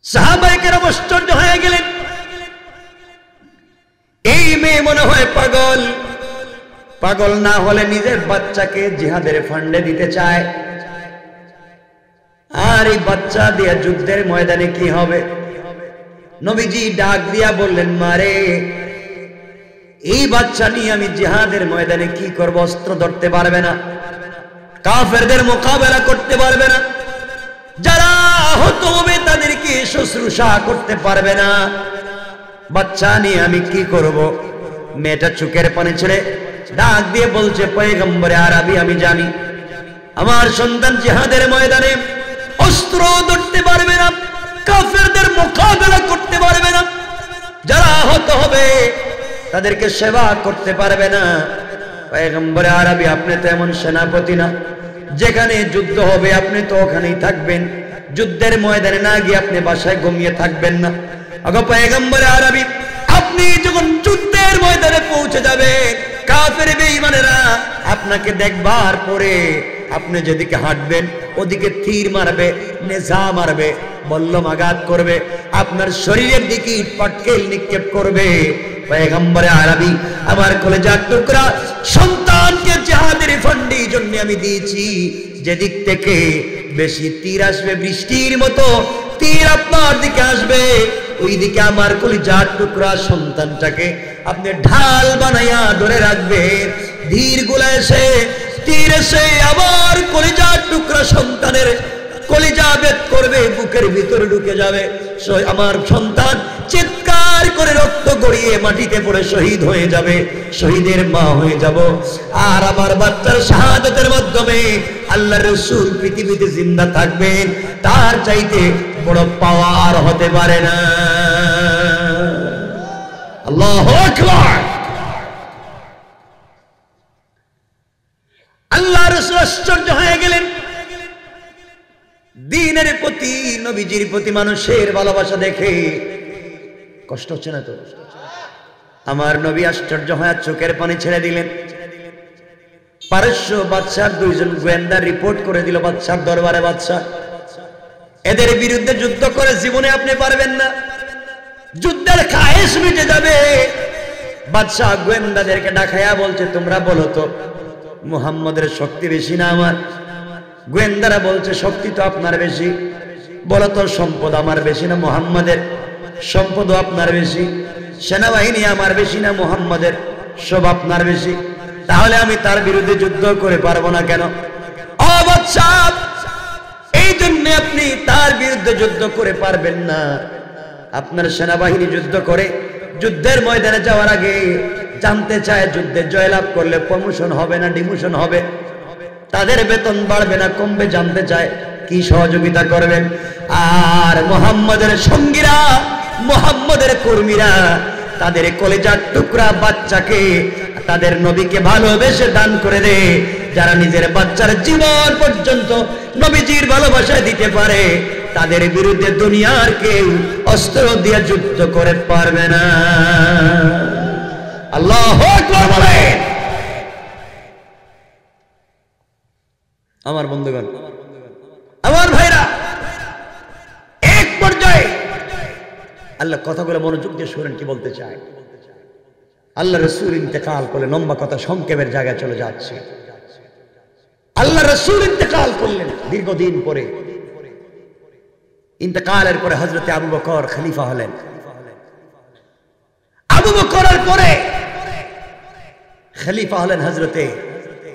সাহাবায়ে কেরাম আশ্চর্য হয়ে গেলেন, এই মেয়ে মনে হয় পাগল। পাগল না হলে নিজের বাচ্চাকে জিহাদের ফান্ডে দিতে চায়, আর এই বাচ্চা দিয়ে যুদ্ধের ময়দানে কি হবে? নবীজি ডাক দিয়া বললেন, মারে এই বাচ্চা নিয়ে আমি জিহাদের ময়দানে কি করব? অস্ত্র ধরতে পারবে না, কাফেরদের মোকাবেলা করতে পারবে না, যারা আহত হবে তাদেরকে শুশ্রূষা করতে পারবে না, বাচ্চা নিয়ে আমি কি করব? মেয়েটা চোখের পানি ছেড়ে ডাক দিয়ে বলছে, পয়গম্বরে আরবি, আমি জানি আমার সন্তান জিহাদের ময়দানে অস্ত্র ধরতে পারবে না, কাফেরদের মোকাবেলা করতে পারবে না, যারা আহত হবে তাদেরকে সেবা করতে পারবে না। পয়গম্বরে আরবি, আপনি তো এমন সেনাপতি না, যেখানে যুদ্ধ হবে আপনি তো ওখানেই থাকবেন, যুদ্ধের ময়দানে না গিয়ে আপনি বাসায় ঘুমিয়ে থাকবেন না। আগো পয়গম্বরে আরবি, আপনি যখন যুদ্ধের ময়দানে পৌঁছে যাবেন, কাফের বেঈমানেরা আপনাকে দেখবার পরে আপনি যেদিকে হাঁটবেন ওদিকে তীর মারবে, নেজা মারবে, বল্লম আঘাত করবে, আপনার শরীরের দিকে ইট পাটকেল নিক্ষেপ করবে। পয়গম্বরে আরবি, আমার কলেজার টুকরা সন্তানকে জিহাদের ফান্ডে জন্য আমি দিয়েছি, যেদিক থেকে বেশি তীর আসবে, বৃষ্টির মতো তীর আপনার দিকে আসবে, ওই দিকে আমার কলিজার টুকরা সন্তানটাকে আপনি ঢাল বানাইয়া ধরে রাখবেন। ধীর গুলা এসে তীর এসে আবার কলিজার টুকরা সন্তানের কলিজা ভেদ করবে, বুকের ভিতরে ঢুকে যাবে, আমার সন্তান চিৎকার করে রক্ত গড়িয়ে মাটিতে পড়ে শহীদ হয়ে যাবে, শহীদের মা হয়ে যাব, আর আমার বাচ্চার শাহাদাতের মাধ্যমে আল্লাহর রাসূল পৃথিবীতে জিন্দা থাকবেন। তার চাইতে বড় পাওয়ার হতে পারে না। আল্লাহু আকবার। আল্লাহর রাসূল আশ্চর্য হয়ে গেলেন, দ্বীনের প্রতি, নবীজির প্রতি মানুষের ভালোবাসা দেখে কষ্ট হচ্ছে না তো? আমার নবী আশ্চর্য হয়ে চোখের পানি ছেড়ে দিলেন। পারস্য বাদশার দুইজন গোয়েন্দা রিপোর্ট করে দিল বাদশার দরবারে, বাদশা এদের বিরুদ্ধে যুদ্ধ করে জীবনে আপনি পারবেন না, যুদ্ধের খায়েশ মিটে যাবে। বাদশা গোয়েন্দাদেরকে ডাকাইয়া বলছে, তোমরা বলো তো মুহাম্মদের শক্তি বেশি না আমার? গোয়েন্দারা বলছে, শক্তি তো আপনার বেশি। বলো তো সম্পদ আমার বেশি না মুহাম্মদের? সম্পদও আপনার বেশি। সেনাবাহিনী আমার বেশি না মুহাম্মদের? সব আপনার বেশি। তাহলে আমি তার বিরুদ্ধে যুদ্ধ করে পারবো না কেন? ও বাদশা, এই জন্য আপনি তার বিরুদ্ধে যুদ্ধ করে পারবেন না। আপনার সেনাবাহিনী যুদ্ধ করে যুদ্ধের ময়দানে যাওয়ার আগে জানতে চায় যুদ্ধে জয়লাভ করলে প্রমোশন হবে না ডিমোশন হবে, তাদের বেতন বাড়বে না কমবে, জানতে চায় কি সহযোগিতা করবেন। আর মুহাম্মদের সঙ্গীরা, মুহাম্মদের কর্মীরা তাদের কলেজার টুকরা বাচ্চাকে তাদের নবীকে ভালোবেসে দান করে দেয়। যারা নিজের বাচ্চার জীবন পর্যন্ত নবীজির ভালোবাসায় দিতে পারে, তাদের বিরুদ্ধে দুনিয়ার কেউ অস্ত্র দিয়ে যুদ্ধ করে পারবে না। আল্লাহু আকবার বলেন। আমার বন্ধুগণ, আমার ভাইরা, এক পর্যায়ে আল্লাহ কথাগুলো মনোযোগ দিয়ে শুনেন কি বলতে চায়। আল্লাহ রাসূল ইন্তেকাল করলেন, লম্বা কথা সংক্ষেপের জায়গায় চলে যাচ্ছে। আল্লাহ রাসূল ইন্তেকাল করলেন দীর্ঘদিন পরে। ইন্তেকালের পরে হযরতে আবু বকর খলিফা হলেন। আবু বকরের পরে খলিফা হলেন হযরতে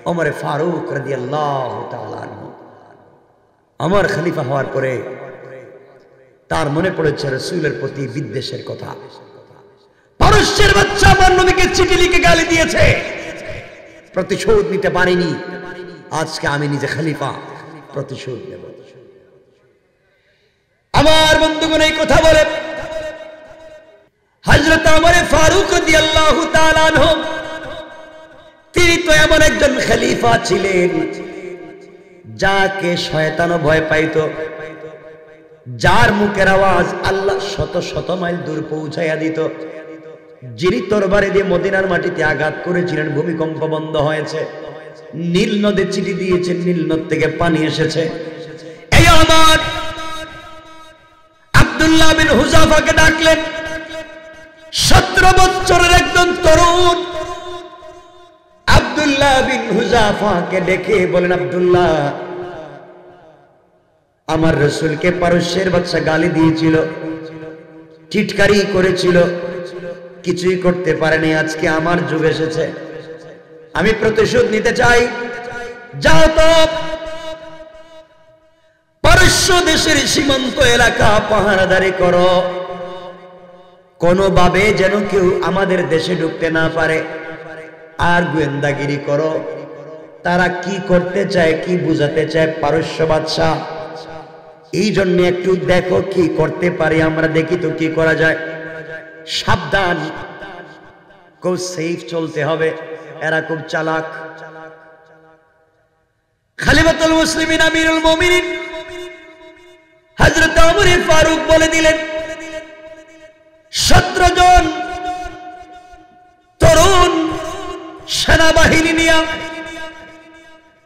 ওমর ফারুক রাদিয়াল্লাহু তাআলা আনহু। আমার খলিফা হওয়ার পরে তার মনে পড়েছে রাসূলের প্রতি বিদ্বেষের কথা। পারস্যের বাদশা আমার নবীকে চিঠি লিখে গালি দিয়েছে, প্রতিশোধ নিতে পারিনি, আজকে আমি নিজে খলিফা, প্রতিশোধ নেব। আমার বন্ধুগণ, এই কথা বলে হযরত ওমর ফারুক রাদিয়াল্লাহু তাআলা আনহু, তিনি তো এমন একজন খলিফা ছিলেন যাকে শয়তানও ভয় পাইত, যার মুখের আওয়াজ আল্লাহ শত শত মাইল দূর পৌঁছাইয়া দিত, যিনি তরবারি দিয়ে মদিনার মাটিতে আঘাত করেছিলেন, ভূমিকম্প বন্ধ হয়েছে, নীল নদে চিঠি দিয়েছেন, নীল নদ থেকে পানি এসেছে। এই আমার আব্দুল্লাহ বিন হুযাফাকে ডাকলেন। 17 বছরের একজন তরুণ আব্দুল্লাহ বিন হুযাফাকে ডেকে বলেন, আব্দুল্লাহ, আমার রাসূলকে পারস্যের বাদশা গালি দিয়েছিল, টিটকারি করেছিল, কিছুই করতে পারেনি। আজকে আমার যুগ এসেছে, আমি প্রতিশোধ নিতে চাই। যাও তো পারস্য দেশের সীমান্ত এলাকা পাহারাদারি করো, কোনোভাবে যেন কেউ আমাদের দেশে ঢুকতে না পারে। আর গোয়েন্দাগিরি করো, তারা কি করতে চায়, কি বুঝাতে চায় পারস্য বাদশা, এই জন্য একটু দেখো কি করতে পারি আমরা, দেখি তো কি করা যায়। সাবধান, খুব সেফ চলতে হবে, এরা খুব চালাক। খলিফাতুল মুসলিমিন আমিরুল মুমিনিন হযরত ওমর ফারুক বলে দিলেন, 17 জন তরুণ সেনাবাহিনী নিয়ে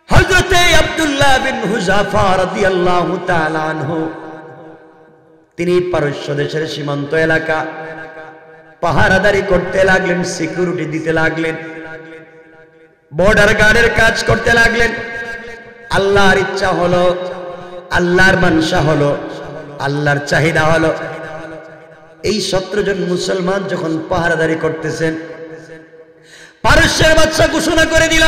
হযরতে আব্দুল্লাহ বিন হুযাফা রাদিয়াল্লাহু তাআলা আনহু তিনি পারস্য দেশের সীমান্ত এলাকা পাহারাদারি করতে লাগলেন, সিকিউরিটি দিতে লাগলেন, বর্ডার গার্ডের কাজ করতে লাগলেন। আল্লাহর ইচ্ছা হলো, আল্লাহর মানসা হলো, আল্লাহর চাহিদা হলো, এই 17 জন মুসলমান যখন পাহারাদারি করতেছেন, পারস্যের বাদশা ঘোষণা করে দিল,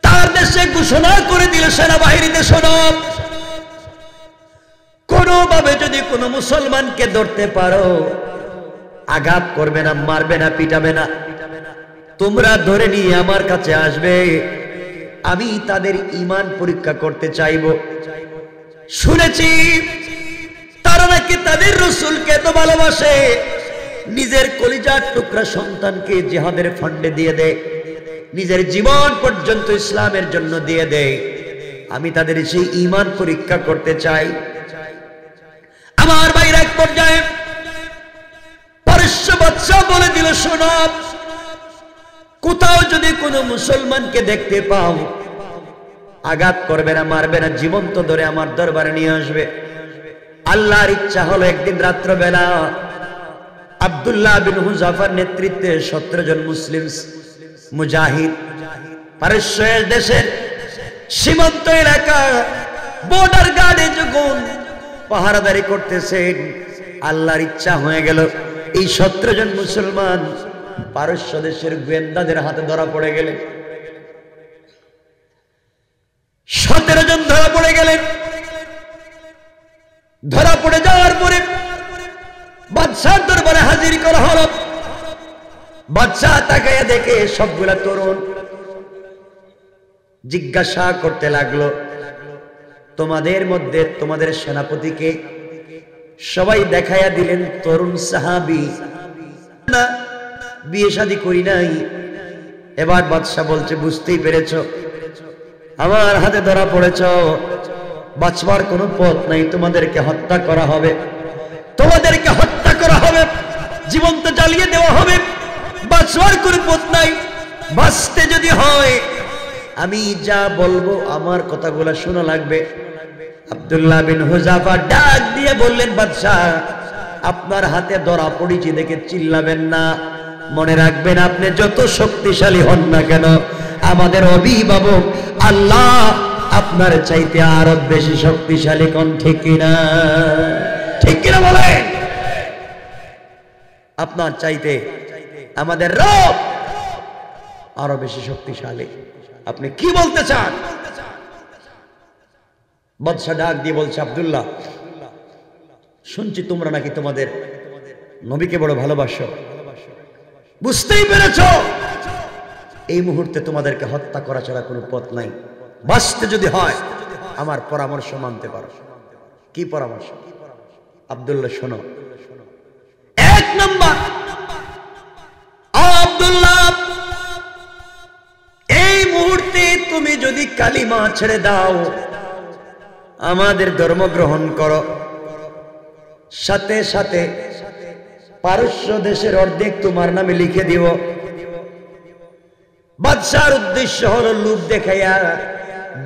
তার দেশে ঘোষণা করে দিল সেনাবাহিনীতে, শোনো, কোনোভাবে যদি কোনো মুসলমানকে ধরতে পারো, আঘাত করবে না, মারবে না, পিটাবে না, তোমরা ধরে নিয়ে আমার কাছে আসবে, আমি তাদের ঈমান পরীক্ষা করতে চাইব। শুনেছি তারা নাকি তাদের রাসূলকে তো ভালোবাসে, নিজের কলিজার টুকরা সন্তানকে জিহাদের ফান্ডে দিয়ে দেয়, নিজের জীবন পর্যন্ত ইসলামের জন্য দিয়ে দেয়। আমি তাদের সেই ঈমান পরীক্ষা করতে চাই। আমার ভাইরা, এক পর্যায়ে পারস্য বাদশা বলে দিল, শোনো, কোথাও যদি কোনো মুসলমানকে দেখতে পাও, আঘাত করবে না, মারবে না, জীবন্ত ধরে আমার দরবারে নিয়ে আসবে। আল্লাহর ইচ্ছা হলো একদিন রাত্রবেলা আব্দুল্লাহ বিন হুযাফার নেতৃত্বে 17 জন মুসলিম মুজাহিদ পারস্য দেশের সীমান্ত এলাকা বর্ডার গার্ডে যখন পাহারাদারি করতেছেন, আল্লাহর ইচ্ছা হয়ে গেল এই 17 জন মুসলমান পারস্য দেশের গোয়েন্দাদের হাতে ধরা পড়ে গেলেন। 17 জন ধরা পড়ে গেলেন। ধরা পড়ে যাওয়ার পরে বাদশার দরবারে হাজির করা হলো। বাদশা তাকায়া দেখে সবগুলা তরুণ। জিজ্ঞাসা করতে লাগলো, তোমাদের মধ্যে তোমাদের সেনাপতিকে? সবাই দেখাইয়া দিলেন তরুণ সাহাবী, না বিয়ে শাদী করি নাই। এবার বাদশা বলছে, বুঝতেই পেরেছ, আমার হাতে ধরা পড়েছ, বাঁচবার কোনো পথ নাই, তোমাদেরকে হত্যা করা হবে, তোমাদেরকে হত্যা করা হবে, জীবন্ত জ্বালিয়ে দেওয়া হবে, বাঁচবার কোনো পথ নাই। বাঁচতে যদি হয় আমি যা বলবো আমার কথাগুলো শোনা লাগবে। আব্দুল্লাহ বিন হুযাফা ডাক দিয়ে বললেন, বাদশাহ, আপনার হাতে ধরা পড়েছি দেখে চিল্লাবেন না, মনে রাখবেন আপনি যত শক্তিশালী হন না কেন, আমাদের অভিভাবক আল্লাহ আপনার চাইতে আরো বেশি শক্তিশালী। কোন ঠিক কিনা? ঠিক কিনা বলেন? আপনার চাইতে আমাদের রব আরো বেশি শক্তিশালী। আপনি কি বলতে চান? বাদশা ডাক দিয়ে বলছে, আব্দুল্লাহ, শুনছি তোমরা নাকি তোমাদের নবীকে বড় ভালোবাসো, বুঝতেই পেরেছ এই মুহূর্তে তোমাদেরকে হত্যা করা ছাড়া কোনো পথ নাই। বাঁচতে যদি হয় আমার পরামর্শ মানতে পারো। কি পরামর্শ? আব্দুল্লাহ, শোনো, 1 নাম্বার, আব্দুল্লাহ, এই মুহূর্তে তুমি যদি কালিমা ছেড়ে দাও, আমাদের ধর্ম গ্রহণ করো, সাথে সাথে পারস্য দেশের অর্ধেক তোমার নামে লিখে দিব। বাদশার উদ্দেশ্য হলো লোভ দেখাইয়া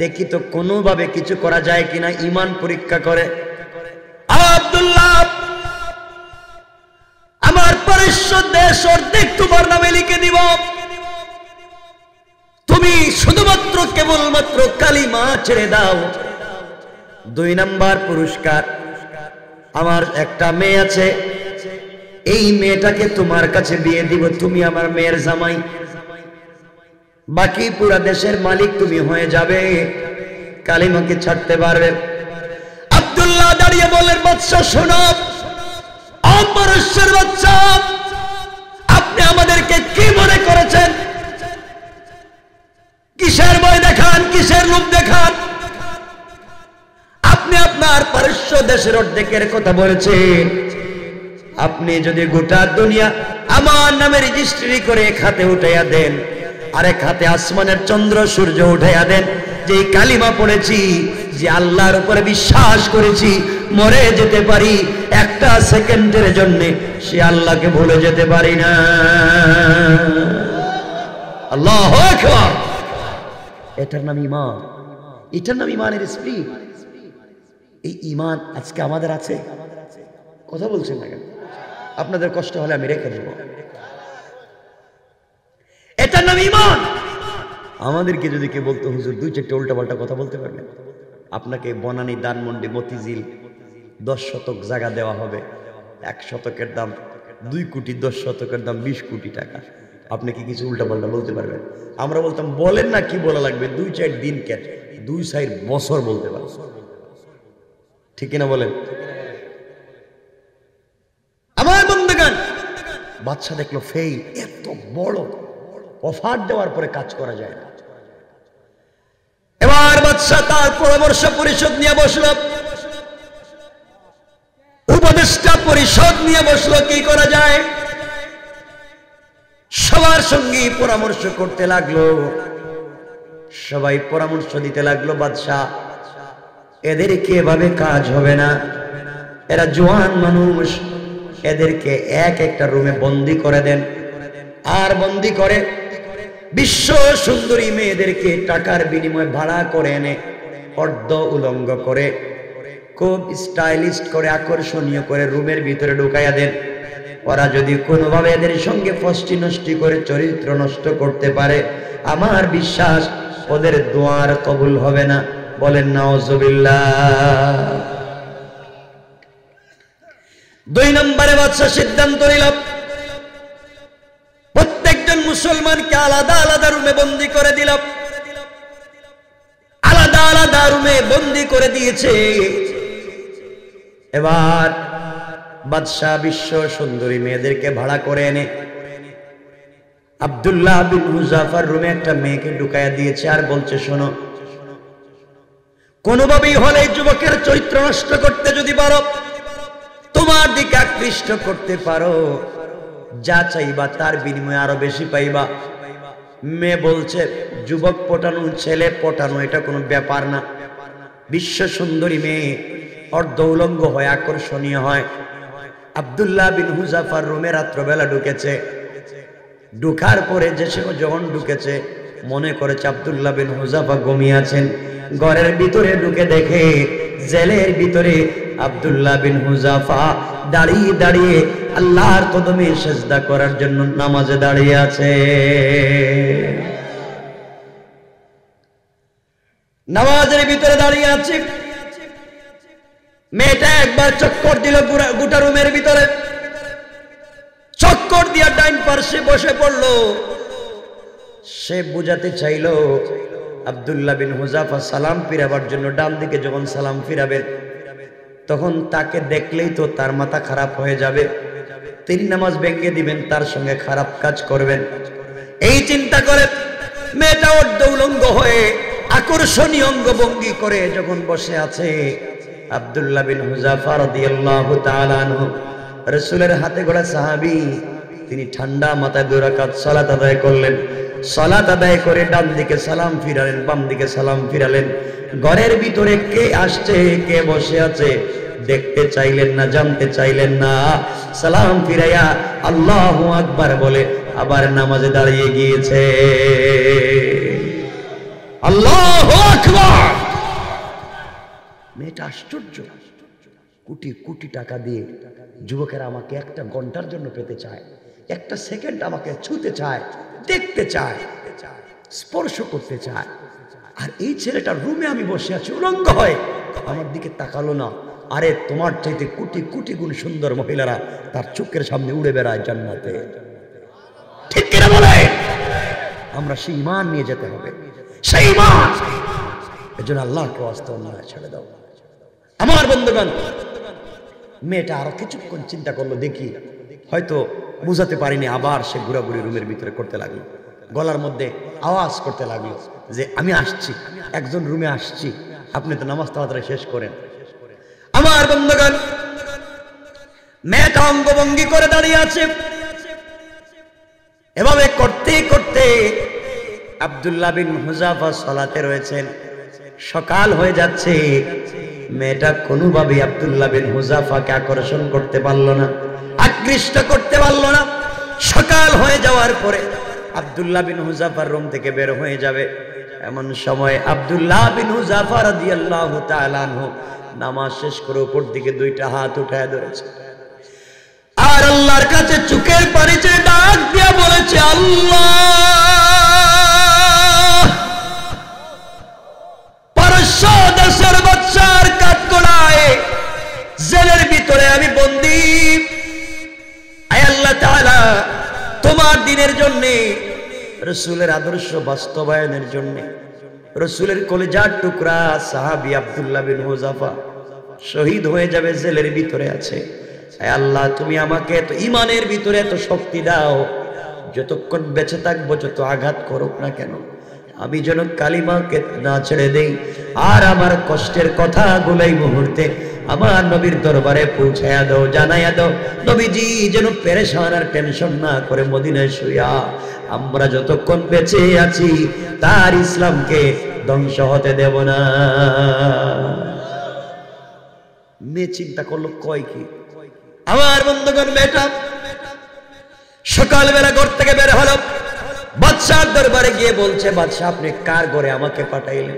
দেখি তো কোনোভাবে কিছু করা যায় কিনা, ঈমান পরীক্ষা করে। আব্দুল্লাহ, আমার পারস্য দেশ অর্ধেক তোমার নামে লিখে দিব, তুমি শুধুমাত্র কেবলমাত্র কালিমা ছেড়ে দাও। 2 নাম্বার পুরস্কার, আমার একটা মেয়ে আছে, এই মেয়েটাকে তোমার কাছে বিয়ে দিব, তুমি আমার মেয়ের জামাই, বাকি পুরা দেশের মালিক তুমি হয়ে যাবে, কালিমাকে ছাড়তে পারবে। আব্দুল্লাহ দাঁড়িয়ে বলেন, বাদশা শোনো, অপরশ্বর বাদশা, আপনি আমাদেরকে কি মনে করেছেন? কিসের ভয় দেখান, কিসের লোভ দেখান? আপনি আপনার পারস্য দেশের অর্ধেকের কথা বলেছেন, আপনি যদি গোটা দুনিয়া আমার নামে রেজিস্ট্রি করে এক হাতে উঠাইয়া দেন, আরেক হাতে আসমানের চন্দ্র সূর্য উঠাইয়া দেন, যে কালিমা পড়েছি, যে আল্লাহর উপরে বিশ্বাস করেছি, মরে যেতে পারি, একটা সেকেন্ডের জন্য সে আল্লাহকে ভুলে যেতে পারি না। আল্লাহু আকবার। এটার নাম ঈমান, এটার নাম ঈমানের স্পিরিট। এই ঈমান আজকে আমাদের আছে? কথা বলছেন না কেন? আপনাদের কষ্ট হলে আমি রেখে দেব। এটার নাম ঈমান। আমাদেরকে যদি কেউ বলতো, হুজুর 2-4টা উল্টাপাল্টা কথা বলতে পারবেন, আপনাকে বনানী, ধানমন্ডি, মতিঝিল 10 শতক জায়গা দেওয়া হবে, 1 শতকের দাম 2 কোটি, 10 শতকের দাম 20 কোটি টাকা, আপনি কি কিছু উল্টাপাল্টা বলতে পারবেন? আমরা বলতাম, বলেন না, কি বলা লাগবে, 2-4 দিন কেন, 2-4 বছর বলতে পারব, ঠিক কিনা বলেন? আমার বন্ধুগণ, বাদশা দেখলো ফেল, এত বড় অফার দেওয়ার পরে কাজ করা যায় না। এবার বাদশা তার পরামর্শ পরিষদ নিয়ে বসলো, উপদেষ্টা পরিষদ নিয়ে বসলো, কি করা যায়। সবার সঙ্গে পরামর্শ করতে লাগলো, সবাই পরামর্শ দিতে লাগলো, বাদশা এদেরকে এভাবে কাজ হবে না, এরা জওয়ান মানুষ, এদেরকে একটা রুমে বন্দি করে দেন, আর বন্দি করে বিশ্ব সুন্দরী মেয়েদেরকে টাকার বিনিময়ে ভাড়া করে এনে অর্ধ উলঙ্গ করে, খুব স্টাইলিস্ট করে, আকর্ষণীয় করে রুমের ভিতরে ঢুকাইয়া দেন। ওরা যদি কোনোভাবে এদের সঙ্গে ফষ্টি নষ্টি করে চরিত্র নষ্ট করতে পারে, আমার বিশ্বাস ওদের দোয়ার কবুল হবে না। বলেন নাউজুবিল্লাহ। 2 নম্বরে বাদশা সিদ্ধান্ত নিল, প্রত্যেকজন মুসলমানকে আলাদা আলাদা রুমে বন্দি করে দিল, আলাদা আলাদা রুমে বন্দি করে দিয়েছে। এবার বাদশা বিশ্ব সুন্দরী মেয়েদেরকে ভাড়া করে এনে আব্দুল্লাহ বিন হুযাফার রুমে একটা মেয়েকে ঢুকাইয়া দিয়েছে, আর বলছে, শোনো, কোনোভাবেই হলে যুবকের চরিত্র নষ্ট করতে যদি পারো, তোমার দিকে আকৃষ্ট করতে পারো, যা চাইবা তার বিনিময়ে আরো বেশি পাইবা। মেয়ে বলছে, যুবক পটানো, ছেলে পটানো এটা কোনো ব্যাপার না, বিশ্ব সুন্দরী মেয়ে অর্ধ উলঙ্গ হয়, আকর্ষণীয় হয়। আব্দুল্লাহ বিন হুযাফার রুমে রাত্রবেলা ঢুকেছে, ঢুকার পরে যখন ঢুকেছে, মনে করেছে আব্দুল্লাহ বিন হুযাফা ঘুমিয়ে আছেন। ঘরের ভিতরে ঢুকে দেখে জেলের ভিতরে আব্দুল্লাহ বিন হুযাফা দাঁড়িয়ে দাঁড়িয়ে আল্লাহর কদমে সিজদা করার জন্য নামাজে দাঁড়িয়ে আছে। নামাজের ভিতরে দাঁড়িয়ে আছে। মেয়েটা একবার চক্কর দিল গোটা রুমের ভিতরে, চক্কর দিয়া ডাইন পার্শ্বে বসে পড়লো। সে বুঝাতে চাইল আব্দুল্লাহ বিন হুযাফা সালাম ফিরাবার জন্য, ডান দিকে যখন সালাম ফিরাবেন তখন তাকে দেখলেই তো তার মাথা খারাপ হয়ে যাবে, তিনি নামাজ ভেঙে দিবেন, তার সঙ্গে খারাপ কাজ করবেন। এই চিন্তা করে মেয়েটা অর্ধ উলঙ্গ হয়ে আকর্ষণীয় অঙ্গভঙ্গি করে যখন বসে আছে, আব্দুল্লাহ বিন হুযাফা রাদিয়াল্লাহু তাআলা আনহু রাসূলের হাতে গড়া সাহাবী, তিনি ঠান্ডা মাথায় 2 রাকাত সালাত আদায় করলেন। সালাত আদায় করে ডান দিকে সালাম ফিরালেন, বাম দিকে সালাম ফিরালেন। ঘরের ভিতরে কে আসছে, কে বসে আছে দেখতে চাইলেন না, জানতে চাইলেন না। সালাম ফিরাইয়া আল্লাহু আকবার বলে আবার নামাজে দাঁড়িয়ে গিয়েছে। আল্লাহু আকবার। মেয়েটা আশ্চর্য, কোটি কোটি টাকা দিয়ে যুবকেরা আমাকে একটা ঘন্টার জন্য পেতে চায়, একটা সেকেন্ড আমাকে ছুতে চায়, দেখতে চায়, স্পর্শ করতে চায়। আর এই ছেলেটার রুমে আমি বসে আছি, উলঙ্গ হয়, আমার দিকে তাকালো না। আরে তোমার চাইতে কোটি কোটি গুণ সুন্দর মহিলারা তার চোখের সামনে উড়ে বেড়ায় জান্নাতে। ঠিক কিনা বলে? আমরা সেই ঈমান নিয়ে যেতে হবে, সেই ঈমান। এজন্য আল্লাহকে ওয়াস্তে অন্যায় ছেড়ে দাও। আমার বন্ধুগণ, মেয়েটা আরো কিছুক্ষণ চিন্তা করলো, দেখি হয়তো বুঝাতে পারিনি, আবার সে ঘোরাঘুরি রুমের ভিতরে করতে লাগলো, গলার মধ্যে আওয়াজ করতে লাগলো যে আমি আসছি, একজন রুমে আসছি, আপনি তো নামাজ তাড়াতাড়ি শেষ করেন। আমার বন্ধুগণ, মেয়েটা অঙ্গভঙ্গি করে দাঁড়িয়ে আছে। এভাবে করতে করতে আব্দুল্লাহ বিন হুযাফা সালাতে রয়েছেন, সকাল হয়ে যাচ্ছে। মেয়েটা কোনোভাবে আব্দুল্লাহ বিন হুযাফাকে আকর্ষণ করতে পারল না, আকৃষ্ট করতে পারল না। সকাল হয়ে যাওয়ার পরে আব্দুল্লাহ বিন হুযাফার রুম থেকে বের হয়ে যাবে, এমন সময় আব্দুল্লাহ বিন হুযাফা রাদিয়াল্লাহু তাআলা আনহু নামাজ শেষ করে উপর দিকে দুইটা হাত উঠায় ধরেছে, আর আল্লাহর কাছে চোখের পানি চেয়ে ডাক দিয়া বলেছে, আল্লাহ, পারস্য দেশের বাদশার কাঠগড়ায় জেলের ভিতরে আমি বন্দী। আয় আল্লাহ তাআলা, তোমার দ্বীনের জন্য, রাসূলের আদর্শ বাস্তবায়নের জন্য রাসূলের কলিজার টুকরা সাহাবী আব্দুল্লাহ বিন হুযাফা শহীদ হয়ে যাবে, জেলের ভিতরে আছে। আল্লাহ, তুমি আমাকে এত ঈমানের ভিতরে এত শক্তি দাও, যতক্ষণ বেঁচে থাকবো, যত আঘাত করুক না কেন, আমি যেন কালিমাকে না ছেড়ে দেই। আর আমার কষ্টের কথাগুলোই মুহূর্তে আমার নবীর দরবারে পৌঁছায়া দাও, জানাইয়া দাও। নবীজি যেন পেরেশান আর টেনশন না করে মদিনায় শুইয়া আমরা যতক্ষণ বেঁচে আছি তার ইসলামকে ধ্বংস হতে দেব না। মেয়ে চিন্তা করলো, কয় কি? আমার বন্ধুগণ, মেয়েটা সকালবেলা ঘর থেকে বের হলো, বাদশার দরবারে গিয়ে বলছে, বাদশা, আপনি কার ঘরে আমাকে পাঠাইলেন?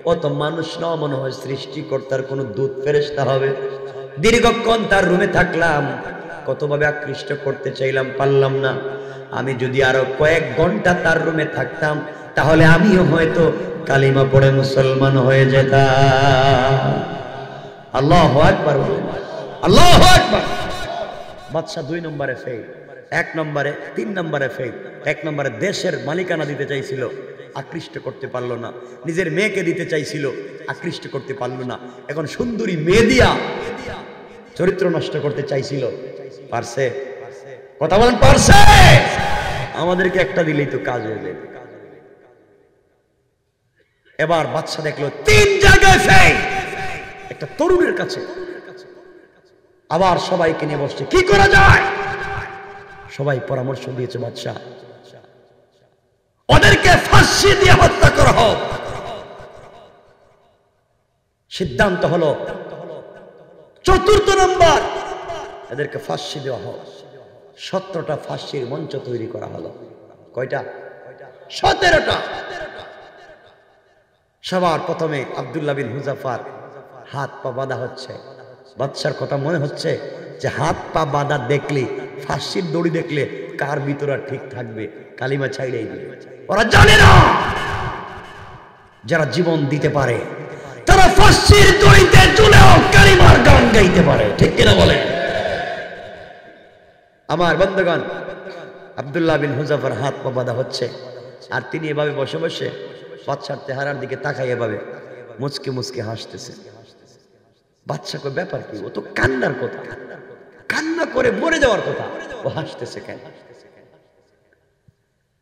ও তো মানুষ না, মনে হয় সৃষ্টিকর্তার কোন দূত ফেরেশতা হবে। দীর্ঘক্ষণ তার রুমে থাকলাম, কতভাবে আকৃষ্ট করতে চাইলাম, পারলাম না। আমি যদি আরো কয়েক ঘন্টা তার রুমে থাকতাম, তাহলে আমিও হয়তো কালিমা পড়ে মুসলমান হয়ে যেতাম। আল্লাহু আকবার, আল্লাহু আকবার। বাদশা 2 নম্বরে ফেল, 1 নম্বরে 3 নম্বরে ফেল। 1 নম্বরে দেশের মালিকানা দিতে চাইছিল, আকৃষ্ট করতে পারলো না। নিজের মেয়েকে দিতে চাইছিল, আকৃষ্ট করতে পারলো না। এখন সুন্দরী মেয়ে দিয়া চরিত্র নষ্ট করতে চাইছিল, পারছে? কথা বলেন, পারছে? আমাদেরকে একটা দিলেই তো কাজ হয়ে যাবে। এবার বাদশা দেখলো 3 জায়গায় ফেল, একটা তরুণের কাছে। আবার সবাইকে নিয়ে বসছে, কি করা যায়? সবাই পরামর্শ দিয়েছে, বাদশা, ওদেরকে ফাঁসি দিয়ে হত্যা করা হোক। সিদ্ধান্ত হলো 4র্থ নম্বর, এদেরকে ফাঁসি দেওয়া হোক। 17টা ফাঁসির মঞ্চ তৈরি করা হলো। কয়টা? 17টা। সবার প্রথমে আব্দুল্লাহ বিন হুযাফার হাত পা বাঁধা হচ্ছে। বাদশার কথা মনে হচ্ছে যে হাত পা বাঁধা দেখলে, ফাঁসির দড়ি দেখলে কার ভিতর আর ঠিক থাকবে, কালিমা ছাইড়াই দিবে। ওরা জানে না যারা জীবন দিতে পারে তারা ফাঁসির দড়িতে ঝুলেও কালিমার গান গাইতে পারে, ঠিক কিনা বলে? আমার বন্ধুগণ, আব্দুল্লাহ বিন হুযাফার হাত পা বাঁধা হচ্ছে, আর তিনি এভাবে বসে বসে বাদশার চেহারার দিকে তাকাই, এভাবে মুচকে মুচকে হাসতেছে। বাদশা কয়, ব্যাপার কি? ও তো কান্নার কথা, কান্না করে মরে যাওয়ার কথা, ও হাসতেছে কেন?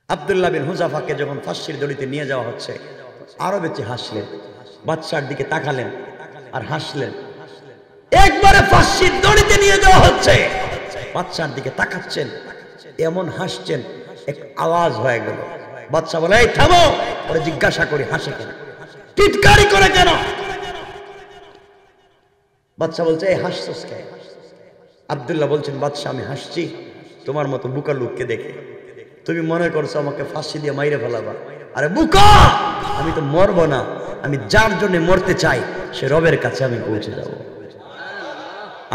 আব্দুল্লাহ বিন হুযাফাকে যখন ফাঁসির দড়িতে নিয়ে যাওয়া হচ্ছে, আরো বেশি হাসলেন, বাদশার দিকে তাকালেন আর হাসলেন। একবারে ফাঁসির দড়িতে নিয়ে যাওয়া হচ্ছে, বাদশার দিকে তাকাচ্ছেন, এমন হাসছেন, এক আওয়াজ হয়ে গেল। বাদশা বলে, এই থামো। ওরা জিজ্ঞাসা করি, হাসে কেন, টিটকারি করে কেন? বাদশা বলছে, এই হাসছস কেন? আব্দুল্লাহ বলছেন, বাদশা, আমি হাসছি তোমার মতো বুকা লোককে দেখে। তুমি মনে করছো আমাকে ফাঁসি দিয়ে মাইরে ফেলাবা। আরে বুকা, আমি তো মরবো না, আমি যার জন্য মরতে চাই সে রবের কাছে আমি পৌঁছে যাব।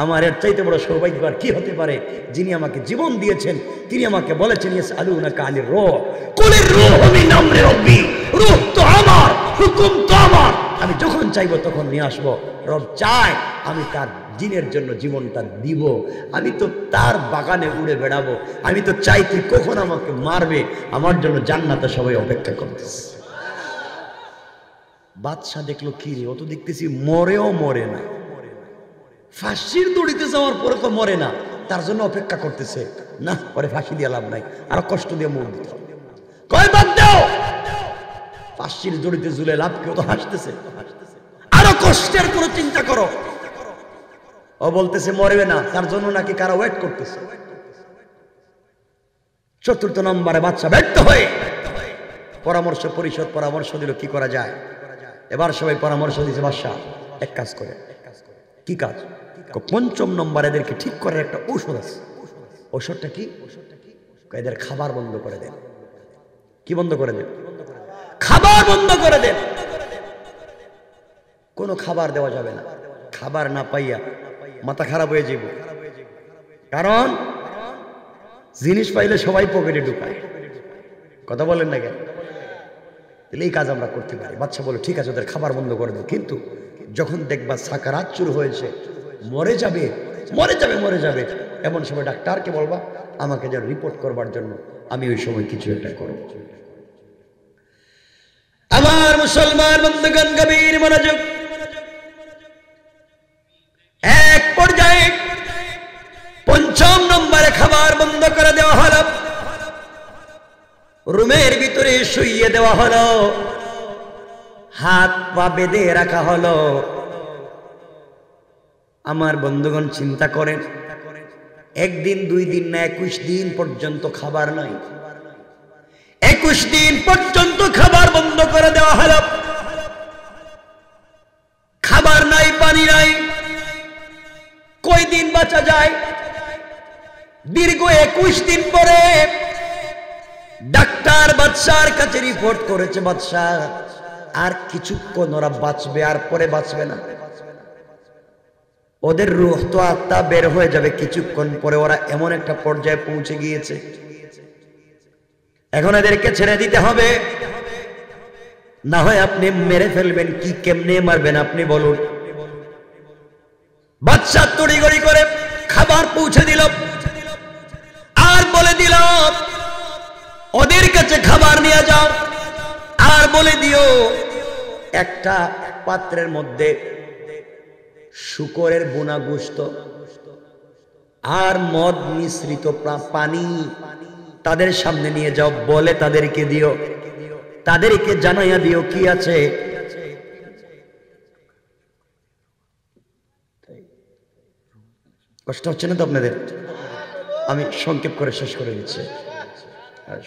আমার এর চাইতে বড় সৌভাগ্য আর কি হতে পারে, যিনি আমাকে জীবন দিয়েছেন, তিনি আমাকে বলেছেন ইয়াসআলুনাকা আনির রূহ কুলির রূহু মিন আমরি রাব্বি, রূহ তো আমার, হুকুম তো আমার, আমি যখন চাইবো তখন নিয়ে আসবো। রব চায় আমি তার দিনের জন্য জীবনটা দিব, আমি তো তার বাগানে উড়ে বেড়াবো, আমি তো চাই তুই কখন আমাকে মারবে, আমার জন্য জান্নাতে সবাই অপেক্ষা করতেছে। বাদশা দেখলো কি রে, ও তো দেখতেছি মরেও মরে না, ফাঁসির দড়িতে যাওয়ার পরে তো মরে না, তার জন্য অপেক্ষা করতেছে। না, পরে ফাঁসি দিয়ে লাভ নাই, আরো কষ্ট দিয়ে মরে দিতে হবে। কয় বাদ দাও, ফাঁসির দড়িতে ঝুলে লাভ কেউ তো হাসতেছে, আরো কষ্টের কোনো চিন্তা করো। ও বলতেছে মরবে না, তার জন্য নাকি কারা ওয়েট করতেছে। চতুর্থ নম্বরে বাদশা ব্যর্থ হয়ে পরামর্শ পরিষদ পরামর্শ দিল কি করা যায়। এবার সবাই পরামর্শ দিয়েছে বাদশা এক কাজ করে। কি কাজ? পঞ্চম নম্বর এদেরকে ঠিক করার একটা ঔষধ আছে। ঔষধটা কি? এদের খাবার বন্ধ করে দেন। কি বন্ধ করে দেন? খাবার বন্ধ করে দেন। কোনো খাবার দেওয়া যাবে না, খাবার না পাইয়া মাথা খারাপ হয়ে যাব। কারণ জিনিস পাইলে সবাই পকেটে ঢুকায়, কথা বলেন না কেন? তাহলে এই কাজ আমরা করতে পারি। বাচ্চা বলে ঠিক আছে, ওদের খাবার বন্ধ করে দেব, কিন্তু যখন দেখবা সাকারাত শুরু হয়েছে, মরে যাবে মরে যাবে মরে যাবে, এমন সময় ডাক্তারকে বলবা আমাকে যেন রিপোর্ট করবার জন্য, আমি ওই সময় কিছু একটা করব। আমার মুসলমান বন্ধুগণ গভীর মনোযোগ। এক পর্যায়ে পঞ্চম নম্বরে খাবার বন্ধ করে দেওয়া হলো, রুমের ভিতরে শুইয়ে দেওয়া হলো, হাত পা বেঁধে রাখা হলো। আমার বন্ধুগণ চিন্তা করেন, একদিন দুই দিন না 21 দিন পর্যন্ত খাবার নাই। 21 দিন পর্যন্ত খাবার বন্ধ করে দেওয়া হলো, খাবার নাই, পানি নাই, কয় দিন বাঁচা যায়? দীর্ঘ 21 দিন পরে ডাক্তার বাদশার কাছে রিপোর্ট করেছে, বাদশা আর কিছুক্ষণ ওরা বাঁচবে, আর পরে বাঁচবে না, ওদের রূহ তো আত্মা বের হয়ে যাবে কিছুক্ষণ পরে, ওরা এমন একটা পর্যায়ে পৌঁছে গিয়েছে, এখন এদেরকে ছেড়ে দিতে হবে, না হয় আপনি মেরে ফেলবেন। কি কেমনে মারবেন আপনি বলুন? বাদশা তড়িঘড়ি করে খাবার পৌঁছে দিল, আর বলে দিল ওদের কাছে খাবার নিয়ে যাও, আর বলে দিও একটা পাত্রের মধ্যে শূকরের বোনা গোশত আর মদ মিশ্রিত পানি তাদের সামনে নিয়ে যাও, বলে তাদেরকে দিও, তাদেরকে জানাইয়া দিও কি আছে। কষ্ট হচ্ছে না তো আপনাদের? আমি সংক্ষেপ করে শেষ করে দিচ্ছি।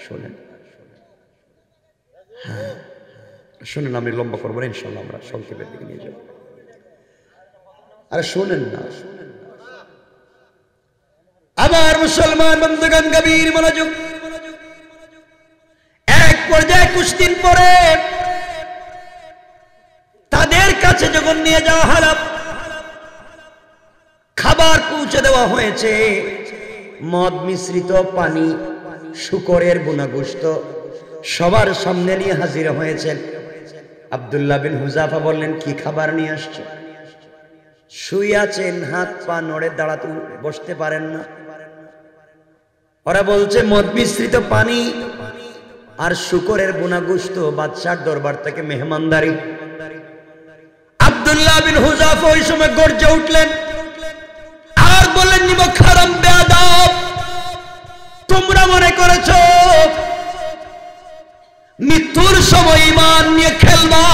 শোনেন, হ্যাঁ শোনেন, আমি লম্বা করবো না, ইনশাল্লাহ আমরা সংক্ষেপের দিকে নিয়ে যাব। আরে শোনেন না, আবার মুসলমান বন্ধুগণ গভীর মনোযোগ। এক পর্যায়ে 21 দিন পরে তাদের কাছে যখন নিয়ে যাওয়া হলো, খাবার পৌঁছে দেওয়া হয়েছে, মদ মিশ্রিত পানি, শূকরের বোনা গোশত সবার সামনে নিয়ে হাজির হয়েছেন। আব্দুল্লাহ বিন হুযাফা বললেন কি খাবার নিয়ে আসছে? শুয়ে আছেন, হাত পা নড়ে দাঁড়াতে বসতে পারেন না। ওরা বলছে মদ মিশ্রিত পানি আর শূকরের বোনা গোশত, বাদশার দরবার থেকে মেহমানদারি। আব্দুল্লাহ বিন হুযাফা ওই সময় গর্জে উঠলেন আর বললেন নিমক হারাম বেয়াদব, তোমরা মনে করেছো মৃত্যুর সময় ঈমান নিয়ে খেলবা,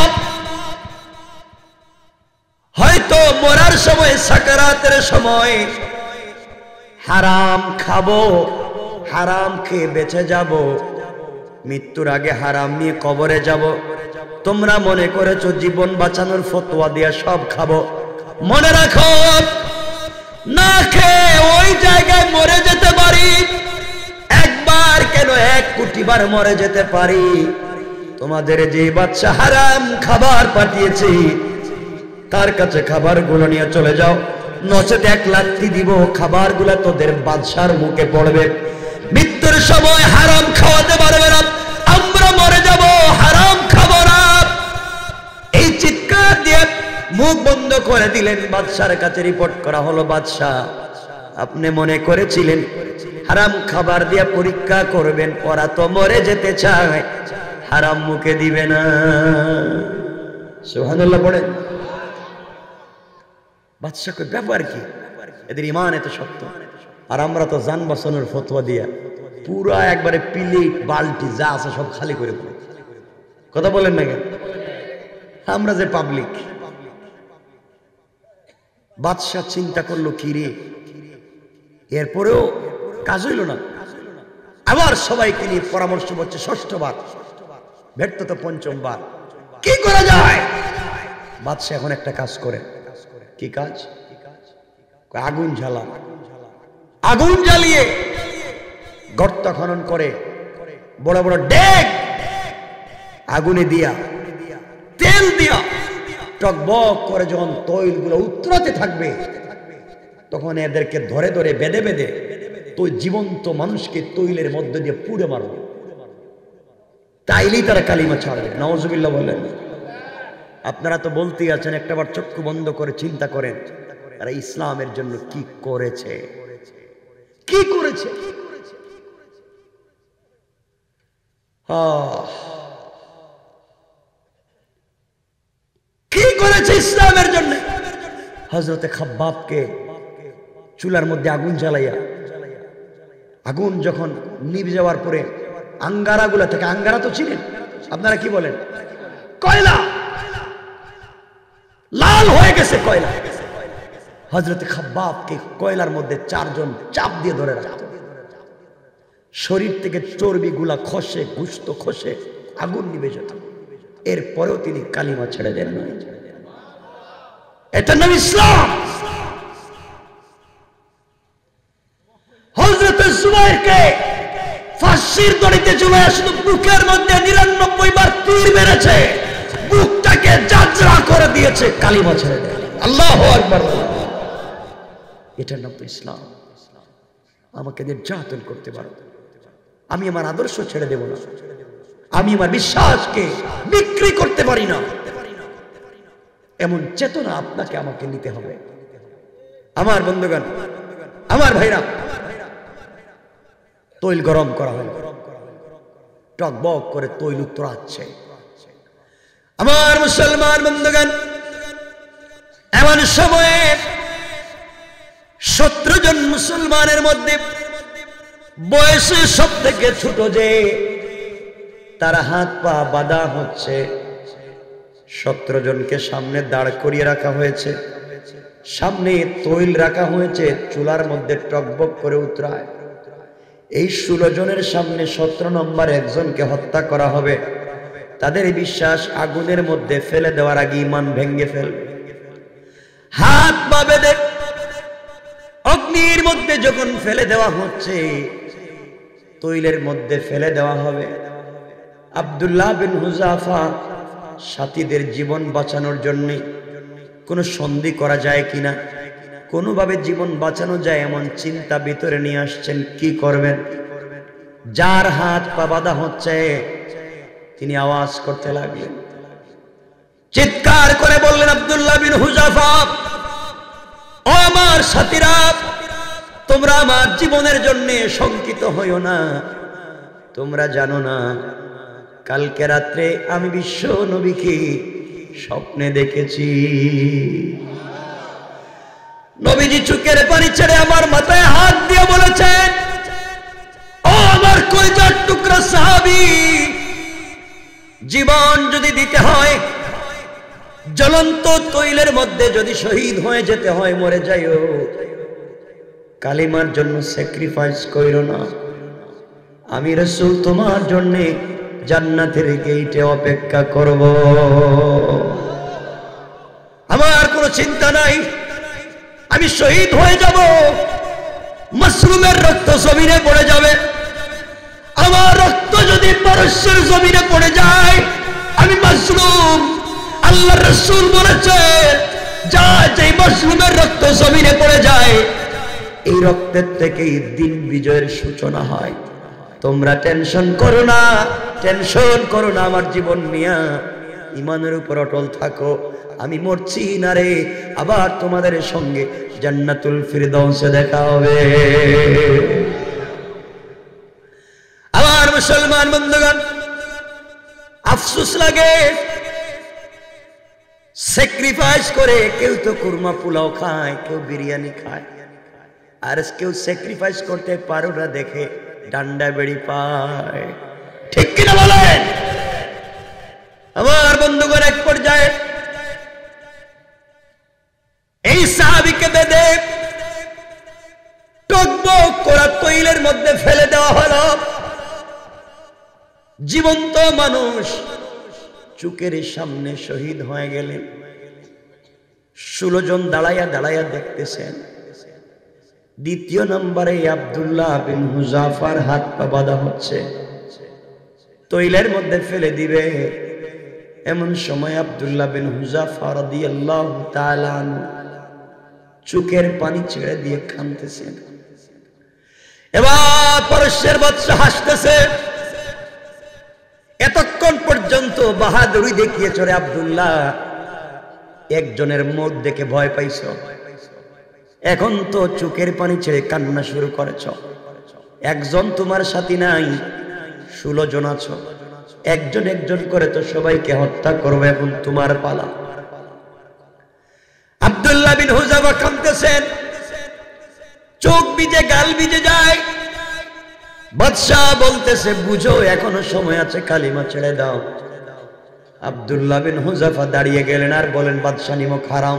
হয়তো মরার সময় সাকারাতের সময় হারাম খাবো, হারাম খেয়ে বেঁচে যাব, মৃত্যুর আগে হারাম নিয়ে কবরে যাব। তোমরা মনে করেছো জীবন বাঁচানোর ফতোয়া দিয়ে সব খাবো। মনে রাখো, না খেয়ে ওই জায়গায় মরে যেতে পারি, একবার কেন 1 কোটি বার মরে যেতে পারি। তোমাদের যে বাদশা হারাম খাবার পাঠিয়েছে তার কাছে খাবারগুলো নিয়ে চলে যাও, নচেত এক লাথি দিব, খাবারগুলা তোদের বাদশার মুখে পড়বে। মৃত্যুর সময় হারাম খাওয়াতে পারবে না, আমরা মরে যাব, হারাম খাবো না। এই চিৎকার দিয়ে মুখ বন্ধ করে দিলেন। বাদশার কাছে রিপোর্ট করা হলো, বাদশা আপনি মনে করেছিলেন হারাম খাবার দিয়ে পরীক্ষা করবেন, ওরা তো মরে যেতে চায়, হারাম মুখে দিবে না। সুবহানাল্লাহ পড়ে। বাদশা কই ব্যাপার কি, এদের ইমান এত শক্ত, আর আমরা তো জান বাঁচানোর ফতোয়া দিয়া পুরা একবারে প্লেট বালতি যা আছে সব খালি করে পড়ে। কথা বলেন না কেন? আমরা যে পাবলিক। বাদশা চিন্তা করলো কি রে, এরপরেও কাজ হইল না। আবার সবাইকে নিয়ে পরামর্শ করছে, ষষ্ঠবার, ব্যর্থ তো পঞ্চমবার, কি করা যায়? বাদশা এখন একটা কাজ করে। কি কাজ? আগুন জ্বালা। আগুন জ্বালিয়ে গর্ত খনন করে বড় বড় ডেক আগুনে দিয়া তেল দিয়া টকবক করে যখন তৈলগুলো উত্তরাতে থাকবে, তখন এদেরকে ধরে ধরে বেঁধে বেঁধে তুই জীবন্ত মানুষকে তৈলের মধ্যে দিয়ে পুড়ে মারবে, তাইলেই তারা কালিমা ছাড়বে। নাউজুবিল্লাহ বলেন। আপনারা তো বলতেই আছেন, একটাবার চক্ষু বন্ধ করে চিন্তা করেন তারা ইসলামের জন্য কি করেছে, কি করেছে। কি করেছে ইসলামের জন্য। হযরতে খাব্বাবকে চুলার মধ্যে আগুন জ্বালাইয়া, আগুন যখন নিভে যাওয়ার পরে আঙ্গারাগুলা থেকে, আঙ্গারা তো চিনেন আপনারা, কি বলেন, কয়লা, লাল হয়ে গেছে কয়লা। হযরতে খাব্বাবকে কয়লার মধ্যে চারজন চাপ দিয়ে ধরে রাখত, শরীর থেকে চর্বি গুলা খসে, গোশত খসে, আগুন নিভে যেত। এরপরেও তিনি কালিমা ছেড়ে দেন না। এটার নাম ইসলাম। হযরত জুবাইরকে ফাঁসির দড়িতে ঝুলাইয়া শুধু বুকের মধ্যে 99 বার তীর মেরেছে, বুকটাকে জাজরা করে দিয়েছে, কালিমা ছেড়ে দেন। আল্লাহু আকবার। এটার নাম তো ইসলাম। আমাকে নির্যাতন করতে পারো, আমি আমার আদর্শ ছেড়ে দেব না, আমি আমার বিশ্বাসকে বিক্রি করতে পারি না, এমন চেতনা আপনাকে আমাকে নিতে হবে। আমার বন্ধুগণ, আমার ভাইরা, তৈল গরম করা হলো, টকবক করে তৈল উত্তরাচ্ছে। আমার মুসলমান বন্ধুগণ, এমন সময়ে 17 জন মুসলমানের মধ্যে বয়সে সব থেকে ছোট যে, তারা হাত পা বাঁধা হচ্ছে। 17 জনকে সামনে দাঁড় করিয়ে রাখা হয়েছে, সামনে তৈল রাখা হয়েছে, চুলার মধ্যে টকবক করে উতরায়। এই 16 জনের সামনে 17 নম্বর একজনকে হত্যা করা হবে। তাদের বিশ্বাস আগুনের মধ্যে ফেলে দেওয়ার আগে ঈমান ভেঙে ফেলবে। হাত পা বেঁধে অগ্নির মধ্যে যখন ফেলে দেওয়া হচ্ছে, তৈলের মধ্যে ফেলে দেওয়া হবে। আব্দুল্লাহ বিন হুযাফা সাথীদের জীবন বাঁচানোর জন্য কোনো সন্ধি করা যায় কিনা, কোনোভাবে জীবন বাঁচানো যায় এমন চিন্তা ভিতরে নিয়ে আসছেন। কি করবেন? যার হাত পা বাঁধা হচ্ছে তিনি আওয়াজ করতে লাগলেন, চিৎকার করে বললেন, আব্দুল্লাহ বিন হুযাফা, ও আমার সাথীরা, তোমরা আমার জীবনের জন্য শঙ্কিত হইও না। তোমরা জানো না, কালকে রাত্রে আমি বিশ্ব নবীকে স্বপ্নে দেখেছি। নবীজি চোখের পানি ছেড়ে আমার মাথায় হাত দিয়ে বলেছেন, ও আমার কলিজার টুকরা সাহাবী, জীবন যদি দিতে হয়, জ্বলন্ত তৈলের মধ্যে যদি শহীদ হয়ে যেতে হয়, মরে যাইও, কালিমার জন্য স্যাক্রিফাইস কইরো না। আমি রাসূল তোমার জন্য জান্নাতের গেটে অপেক্ষা করব। আমার কোনো চিন্তা নাই, আমি শহীদ হয়ে যাব, মাসরুমের রক্ত জমিনে পড়ে যাবে। আমার রক্ত যদি পারস্যের জমিনে পড়ে যায়, আমি মাসরুম। আল্লাহর রাসূল বলেছেন, যা যেই মজলুমের রক্ত জমিনে পড়ে যায় এই রক্তের থেকেই দিন বিজয়ের সূচনা হয়। তোমরা টেনশন করো না, টেনশন করো না আমার জীবন নিয়া, ইমানের উপর অটল থাকো। আমি মরছি না রে, আবার তোমাদের সঙ্গে জান্নাতুল ফিরদাউসে দেখা হবে। আমার মুসলমান বন্ধুগণ, আফসোস লাগে, স্যাক্রিফাইস করে কেউ তো কুরমা পোলাও খায়, কেউ বিরিয়ানি খায়, আর কেউ স্যাক্রিফাইস করতে পারো না দেখে ডান্ডা বেড়ি পায়। ঠিক কিনা বলেন? আমার বন্ধুগণ, এক পর্যায়ে এই সাহাবীকে বেঁধে টকবক করা তৈলের মধ্যে ফেলে দেওয়া হলো। জীবন্ত মানুষ চোখের সামনে শহীদ হয়ে গেলেন। 16 জন দাঁড়াইয়া দাঁড়াইয়া দেখতেছেন। দ্বিতীয় নম্বরে আব্দুল্লাহ বিন হুযাফার হাত পা বাঁধা হচ্ছে, তৈলের মধ্যে ফেলে দিবে। এমন সময় আব্দুল্লাহ বিন হুযাফা রাদিয়াল্লাহু তাআলা আনহু চোখের পানি ছেড়ে দিয়ে কাঁদতেছেন। এবার পরশের বাদশা হাসতেছে। এতক্ষণ পর্যন্ত বাহাদুরি দেখিয়ে চড়ে আব্দুল্লাহ, একজনের মত দেখে ভয় পাইছ, এখন তো চোখের পানি ছেড়ে কান্না শুরু করেছ। একজন তোমার সাথী নাই, 16 জন আছো, একজন একজন করে তো সবাইকে হত্যা করবে, এখন তোমার পালা। আব্দুল্লাহ বিন হুযাফা কাঁদতেছেন, চোখ ভিজে গাল ভিজে যায়। বাদশা বলতেছে, বুঝো এখনো সময় আছে, কালিমা ছেড়ে দাও। আব্দুল্লাহ বিন হুযাফা দাঁড়িয়ে গেলেন আর বলেন, বাদশা নিমক হারাম,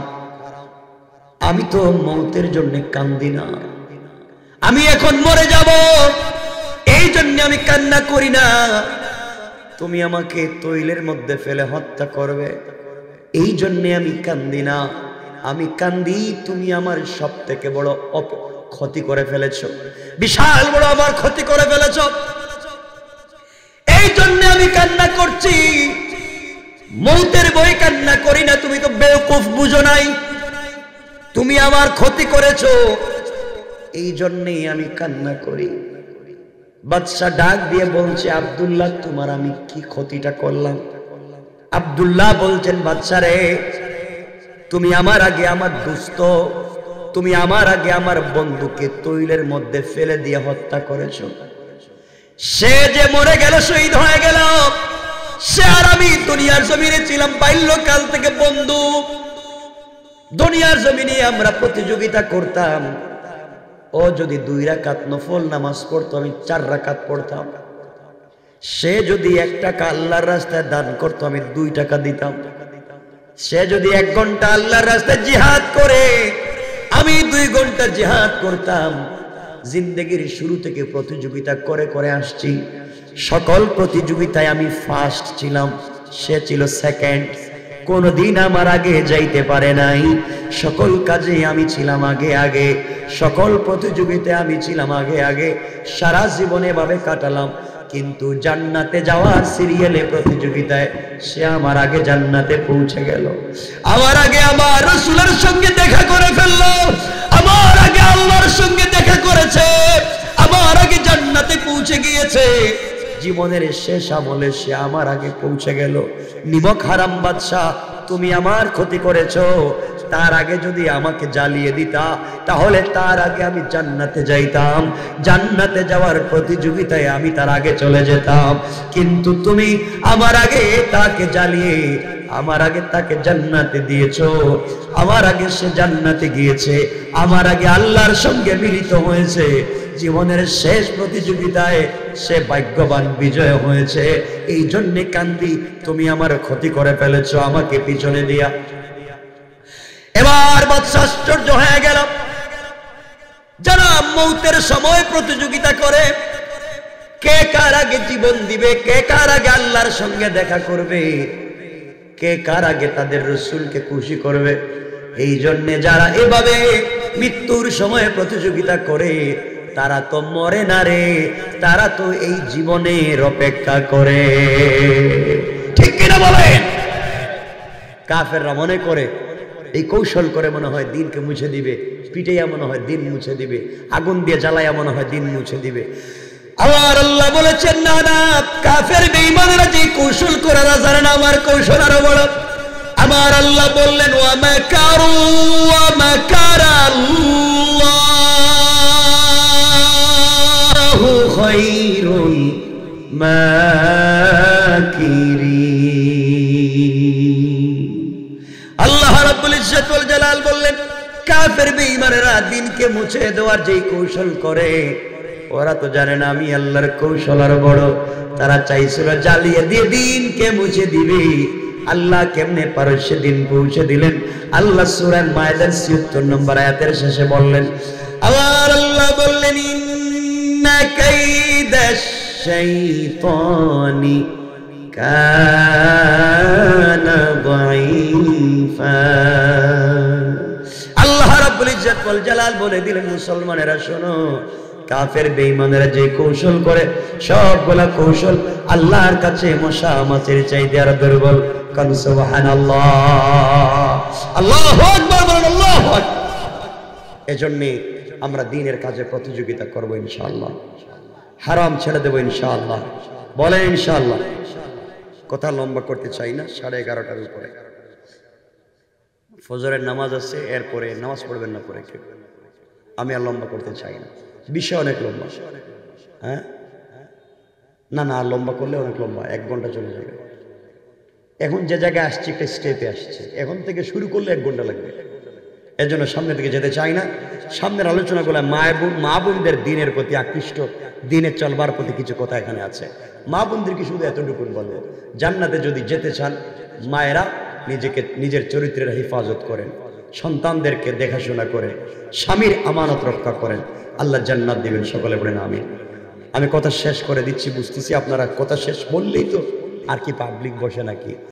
আমি তো মৌতের জন্য কান্দি না, আমি এখন মরে যাব, এই জন্য আমি কান্না করি না। তুমি আমাকে তৈলের মধ্যে ফেলে হত্যা করবে, এই জন্য আমি কান্দি না। আমি কান্দি তুমি আমার সব থেকে বড় ক্ষতি করে ফেলেছো, বিশাল বড় আমার ক্ষতি করে ফেলেছো, এই জন্য আমি কান্না করছি। মৌতের বই কান্না করি না, তুমি তো বেওকুফ, বুঝো নাই, তুমি আমার ক্ষতি করেছো, এই জন্যই আমি কান্না করি। বাদশা ডাক দিয়ে বলছে, আব্দুল্লাহ তোমার আমি কি ক্ষতিটা করলাম? আব্দুল্লাহ বলছেন, বাদশা রে, তুমি আমার আগে আমার দোস্ত, তুমি আমার আগে আমার বন্ধুকে তৈলের মধ্যে ফেলে দিয়ে হত্যা করেছো। সে যে মরে গেল, শহীদ হয়ে গেল, সে আর আমি দুনিয়ার জমিনে ছিলাম বাল্যকাল থেকে বন্ধু। দুনিয়ার জমিনে আমরা প্রতিযোগিতা করতাম। ও যদি 2 রাকাত নফল নামাজ পড়তো, আমি 4 রাকাত পড়তাম। সে যদি 1 টাকা আল্লাহর রাস্তায় দান করতো, আমি 2 টাকা দিতাম। সে যদি 1 ঘন্টা আল্লাহর রাস্তায় জিহাদ করে, আমি 2 ঘন্টা জিহাদ করতাম। জিন্দেগির শুরু থেকে প্রতিযোগিতা করে করে আসছি। সকল প্রতিযোগিতায় আমি ফার্স্ট ছিলাম, সে ছিল সেকেন্ড। কোনদিন আমার আগে যাইতে পারে নাই। সকল কাজে আমি ছিলাম আগে আগে, সকল প্রতিযোগিতায় আমি ছিলাম আগে আগে। সারা জীবনে এভাবে কাটালাম, কিন্তু জান্নাতে যাওয়ার সিরিয়ালে প্রতিযোগিতায় সে আমার আগে জান্নাতে পৌঁছে গেল। আমার আগে আমার রাসূলের সঙ্গে দেখা করে ফেললো, আমার আগে আল্লাহর সঙ্গে দেখা করেছে, আমার আগে জান্নাতে পৌঁছে গিয়েছে। জীবনের শেষ আমলে সে আমার আগে পৌঁছে গেল। নিমক হারাম বাদশা, তুমি আমার ক্ষতি করেছো, তার আগে যদি আমাকে জ্বালিয়ে দিতা, তাহলে তার আগে আমি জান্নাতে যাইতাম, জান্নাতে যাওয়ার প্রতিযোগিতায় আমি তার আগে চলে যেতাম। কিন্তু তুমি আমার আগে তাকে জ্বালিয়ে আমার আগে তাকে জান্নাতে দিয়েছো, আমার আগে সে জান্নাতে গিয়েছে, আমার আগে আল্লাহর সঙ্গে মিলিত হয়েছে। জীবনের শেষ প্রতিযোগিতায় সে ভাগ্যবান বিজয় হয়েছে। এই জন্য কান্দি, তুমি আমার ক্ষতি করে ফেলেছো আমাকে পিছনে দিয়া। এবার বাদশা আশ্চর্য হয়ে গেল। যারা মৌতের সময় প্রতিযোগিতা করে, কে কার আগে জীবন দিবে, কে কার আগে আল্লাহর সঙ্গে দেখা করবে, কে কার আগে তাদের রাসূলকে খুশি করবে, এই জন্য যারা এভাবে মৃত্যুর সময় প্রতিযোগিতা করে, তারা তো মরে না রে, তারা তো এই জীবনের অপেক্ষা করে। ঠিক কিনা বলেন? কাফেররা মনে করে এই কৌশল করে মনে হয় দিনকে মুছে দিবে, পিটাইয়া মনে হয় দিন মুছে দিবে, আগুন দিয়ে জ্বালাইয়া মনে হয় দিন মুছে দিবে। আমার আল্লাহ বলেছেন না না, কাফের বেঈমানেরা যে কৌশল করে না জানে না, আমার কৌশল আরো বড়। আমার আল্লাহ বললেন ওয়া মাকারু ওয়া মাকারাল্লাহু খায়রুল মাকিরিন। আল্লাহ রাব্বুল ইজ্জত ওয়াল জালাল বললেন কাফের বেঈমানেরা দিনকে মুছে দেওয়ার যেই কৌশল করে ওরা তো জানে না আমি আল্লাহর কৌশল আরো বড়। তারা চাইছিল জ্বালিয়ে দিয়ে দিনকে মুছে দিবে। আল্লাহ কেমনে পারে সেদিন পৌঁছে দিলেন। আল্লাহ সূরা মায়েদার ৭৬ নম্বর আয়াতের শেষে বললেন, আবার আল্লাহ বললেন ইন্না কাইদাশ শাইতানি কানা দাঈফা। আল্লাহ রাব্বুল ইজ্জত ওয়াল জালাল বলে দিলেন মুসলমানেরা শোনো, কাফের বেঈমানেরা যে কৌশল করে সবগুলা কৌশল আল্লাহর কাছে মশা মাছির চাইতে আরো দুর্বল। কান সুবহানাল্লাহ, আল্লাহু আকবার, বলেন আল্লাহু আকবার। এজন্য আমরা দ্বীনের কাজে প্রতিযোগিতা করব ইনশাআল্লাহ, হারাম ছেড়ে দেব ইনশাআল্লাহ, বলেন ইনশাআল্লাহ। কথা লম্বা করতে চাই না, 11:30টার উপরে ফজরের নামাজ আছে, এরপরে নামাজ পড়বেন না পরে কেউ। আমি আর লম্বা করতে চাই না, বিষয় অনেক লম্বা। হ্যাঁ না না, লম্বা করলে অনেক লম্বা, 1 ঘন্টা চলে যাবে। এখন যে জায়গায় আসছে একটা স্টেপে আসছে, এখন থেকে শুরু করলে 1 ঘন্টা লাগবে। এজন্য সামনে থেকে যেতে চাই না। সামনের আলোচনাগুলো মা বোনদের দিনের প্রতি আকৃষ্ট, দিনে চলবার প্রতি কিছু কথা এখানে আছে। মা বোনদেরকে শুধু এতটুকু বলবো, জান্নাতে যদি যেতে চান মায়েরা নিজের চরিত্রের হেফাজত করেন, সন্তানদেরকে দেখাশোনা করেন, স্বামীর আমানত রক্ষা করেন, আল্লাহ জান্নাত দিবেন। সকলে বলেন আমিন। আমি কথা শেষ করে দিচ্ছি, বুঝতেছি আপনারা কথা শেষ বললেই তো আর কি পাবলিক বসে নাকি।